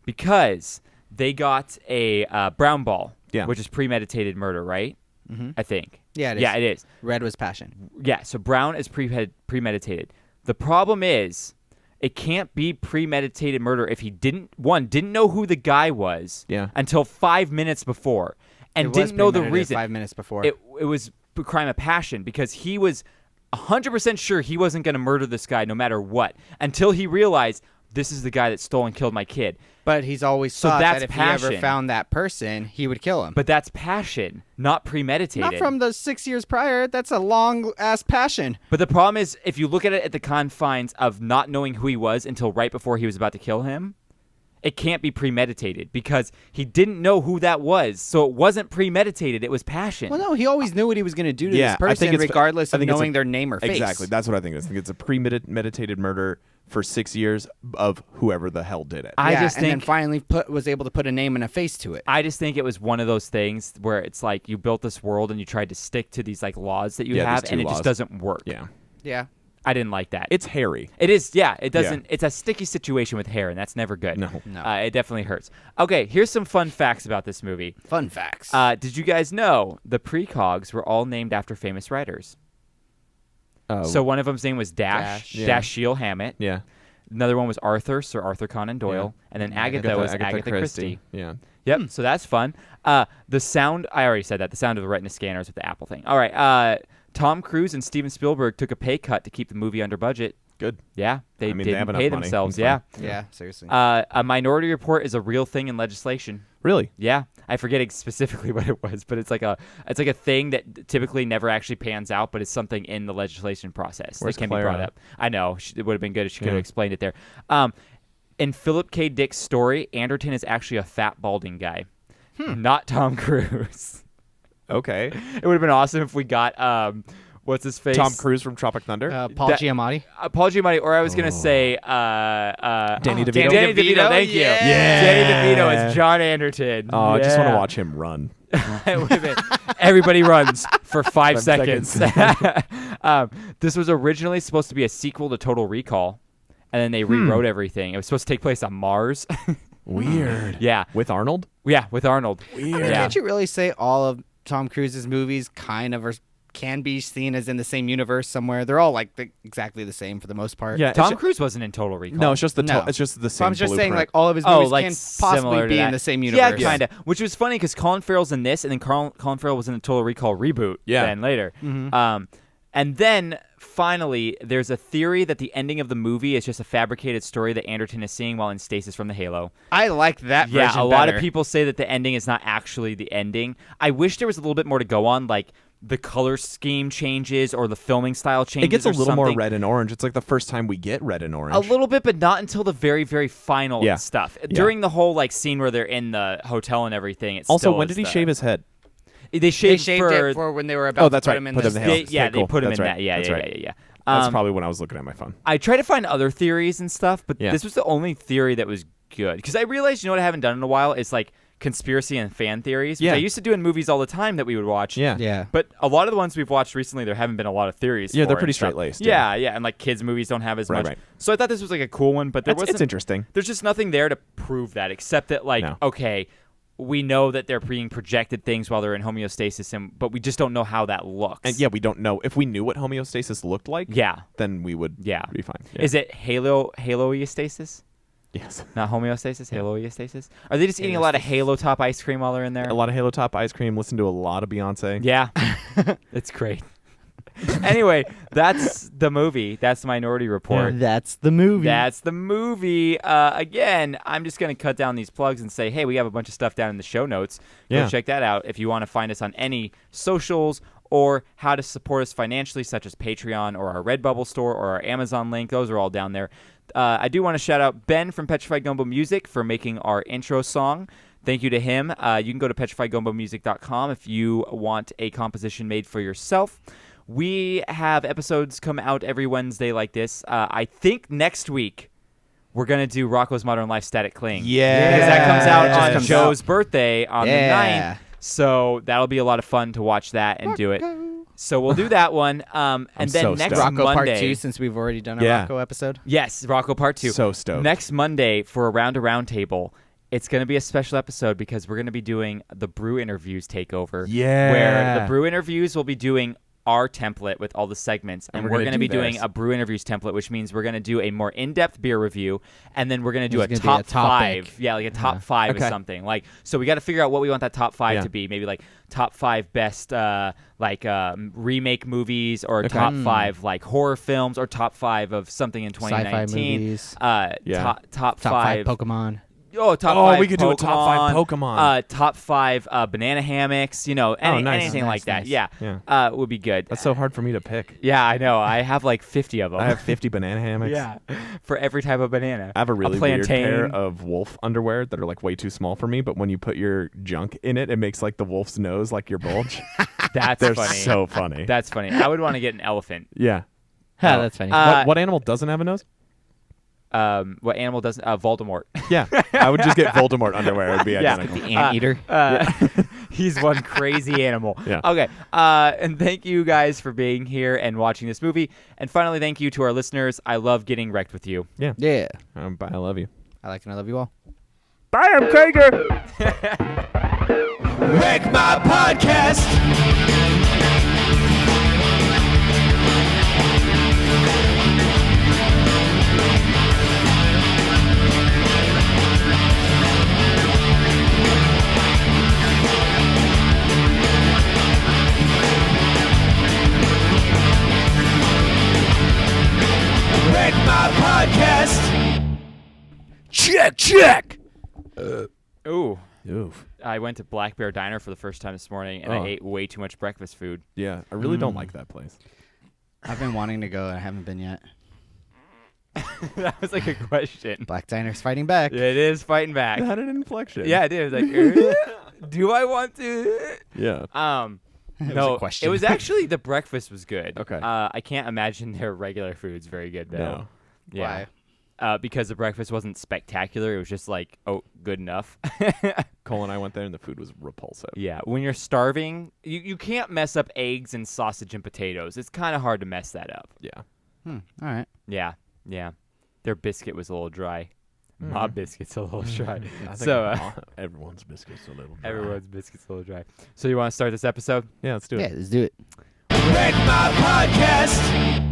because they got a brown ball, which is premeditated murder, right? Mm-hmm. I think. Yeah, it is. Yeah, it is. Red was passion. Yeah, so brown is premeditated. The problem is it can't be premeditated murder if he didn't know who the guy was until 5 minutes before and didn't know the reason. 5 minutes before. It was a crime of passion because he was 100% sure he wasn't going to murder this guy no matter what until he realized this is the guy that stole and killed my kid. But he's always thought that if he ever found that person, he would kill him. But that's passion, not premeditated. Not from the 6 years prior. That's a long-ass passion. But the problem is, if you look at it at the confines of not knowing who he was until right before he was about to kill him, it can't be premeditated because he didn't know who that was. So it wasn't premeditated. It was passion. Well, no, he always knew what he was going to do to this person, regardless of knowing their name or face. Exactly. That's what I think it is. I think it's a premeditated murder for 6 years of whoever the hell did it. I just think, and then finally was able to put a name and a face to it. I just think it was one of those things where it's like you built this world and you tried to stick to these like laws that you have, and it just doesn't work. Yeah. I didn't like that. It's hairy. It is, yeah. It doesn't. It's a sticky situation with hair, and that's never good. No. It definitely hurts. Okay, here's some fun facts about this movie. Fun facts. Did you guys know the precogs were all named after famous writers? So one of them's name was Dash Shiel Hammett. Yeah. Another one was Sir Arthur Conan Doyle. And then Agatha was Agatha Christie. Yeah. Yep, so that's fun. The sound, I already said that, the sound of the retina scanners with the Apple thing. All right, Tom Cruise and Steven Spielberg took a pay cut to keep the movie under budget. Good. Yeah, they they have didn't enough pay money. themselves. Yeah. Yeah, seriously. A Minority Report is a real thing in legislation. Really? Yeah, I forget specifically what it was, but it's like a thing that typically never actually pans out, but it's something in the legislation process Where's that can Clara? be brought up. I know it would have been good if she could have explained it there. In Philip K. Dick's story, Anderton is actually a fat, balding guy, not Tom Cruise. Okay. It would have been awesome if we got what's his face? Tom Cruise from Tropic Thunder? Paul Giamatti. Paul Giamatti, or I was going to say Danny DeVito. Danny DeVito, thank you. Danny DeVito is John Anderton. Oh, I just want to watch him run. It would have been, everybody runs for 5 seconds. This was originally supposed to be a sequel to Total Recall, and then they rewrote everything. It was supposed to take place on Mars. Weird. Yeah. With Arnold? Yeah, with Arnold. Weird. Yeah. Can't you really say all of Tom Cruise's movies kind of can be seen as in the same universe somewhere? They're all like exactly the same for the most part. Yeah. Tom Cruise wasn't in Total Recall. No, it's just the No. it's just the So same I'm just blueprint. saying, like, all of his movies like can similar possibly to be that. in the same universe. Yeah, kind of. Which was funny because Colin Farrell's in this, and then Colin Farrell was in the Total Recall reboot. Yeah. Then later. And then finally, there's a theory that the ending of the movie is just a fabricated story that Anderton is seeing while in stasis from the Halo. I like that version Yeah, a lot of better. people say that the ending is not actually the ending. I wish there was a little bit more to go on, like the color scheme changes or the filming style changes. It gets a little more something. red and orange. It's like the first time we get red and orange. A little bit, but not until the very, very final stuff. Yeah. During the whole like scene where they're in the hotel and everything. It's also, still when did he shave his head? They shaved it for when they were about to put him in put the him in the house. Yeah, Okay, they cool. put him That's in right. that. Yeah, That's yeah, right. yeah. That's probably when I was looking at my phone. I tried to find other theories and stuff, but Yeah. this was the only theory that was good. Because I realized, you know what I haven't done in a while? Is like conspiracy and fan theories, which Yeah. I used to do in movies all the time that we would watch. Yeah. Yeah. But a lot of the ones we've watched recently, there haven't been a lot of theories. Yeah, for they're it pretty and stuff. straight-laced, Yeah, yeah, and like kids' movies don't have as Right, much. right. So I thought this was like a cool one, but there wasn't. It's interesting. There's just nothing there to prove that, except that like, No. okay, we know that they're being projected things while they're in homeostasis, but we just don't know how that looks. And yeah, we don't know. If we knew what homeostasis looked like, then we would be fine. Yeah. Is it haloeostasis? Yes. Not homeostasis, haloeostasis? Are they just eating a lot of Halo Top ice cream while they're in there? A lot of Halo Top ice cream. Listen to a lot of Beyonce. Yeah. It's great. Anyway, that's the movie. That's Minority Report. That's the movie. That's the movie. Again, I'm just going to cut down these plugs and say, hey, we have a bunch of stuff down in the show notes. Go check that out if you want to find us on any socials or how to support us financially, such as Patreon or our Redbubble store or our Amazon link. Those are all down there. I do want to shout out Ben from Petrified Gumbo Music for making our intro song. Thank you to him. You can go to petrifiedgumbomusic.com if you want a composition made for yourself. We have episodes come out every Wednesday like this. I think next week we're going to do Rocco's Modern Life Static Cling. Yeah. Because that comes out Just on comes Joe's birthday on the Yeah. 9th. So that'll be a lot of fun to watch that and do it. So we'll do that one. And then so next stoked. Rocco Monday. Part 2, since we've already done a Yeah. Rocco episode. Yes, Rocco Part 2. So stoked. Next Monday for Around a Round Table, it's going to be a special episode because we're going to be doing the Brew Interviews takeover. Yeah. Where the Brew Interviews will be doing our template with all the segments, and we're gonna going to do be doing theirs. a Brew Interviews template, which means we're going to do a more in-depth beer review, and then we're going to do a There's gonna be top a topic. 5. Yeah, like a top 5 Okay. or something. Like, so we got to figure out what we want that top 5 Yeah. to be. Maybe like top 5 best remake movies, or top 5 like horror films, or top 5 of something in 2019. Sci-fi movies. Yeah. Top 5 Top 5 Pokemon. Oh, top Oh, 5 we could do a top 5 Pokemon. Top 5 banana hammocks, nice. anything like Nice, that. nice. Yeah. Would be good. That's so hard for me to pick. Yeah, I know. I have like 50 of them. I have 50 banana hammocks. yeah, for every type of banana. I have a really weird plantain. pair of wolf underwear that are like way too small for me, but when you put your junk in it, it makes like the wolf's nose like your bulge. That's They're funny. so funny. That's funny. I would want to get an elephant. Yeah. Ha, that's funny. What animal doesn't have a nose? What animal doesn't? Voldemort. Yeah. I would just get Voldemort underwear. It would be Yeah. identical. the anteater. He's one crazy animal. Yeah. Okay. And thank you guys for being here and watching this movie. And finally, thank you to our listeners. I love getting wrecked with you. Yeah. Yeah. Bye. I love you. I like and I love you all. Bye, I'm Krager. Wreck My Podcast. Wreck My Podcast. Check. Ooh. Oof. I went to Black Bear Diner for the first time this morning, and I ate way too much breakfast food. Yeah. I really don't like that place. I've been wanting to go and I haven't been yet. That was like a question. Black Diner's fighting back. It is fighting back. It had an inflection. Yeah, it did. It was like, do I want to? Yeah. It No, was a question. it was actually the breakfast was good. Okay. I can't imagine their regular food's very good though. No. Yeah. Because the breakfast wasn't spectacular. It was just like, good enough. Cole and I went there, and the food was repulsive. Yeah. When you're starving, you can't mess up eggs and sausage and potatoes. It's kind of hard to mess that up. Yeah. All right. Yeah. Yeah. Their biscuit was a little dry. My biscuit's a little dry. I think So everyone's biscuits a little dry. everyone's biscuit's a little dry. So you want to start this episode? Yeah, let's do it. Yeah, let's do it. Wreck My Podcast.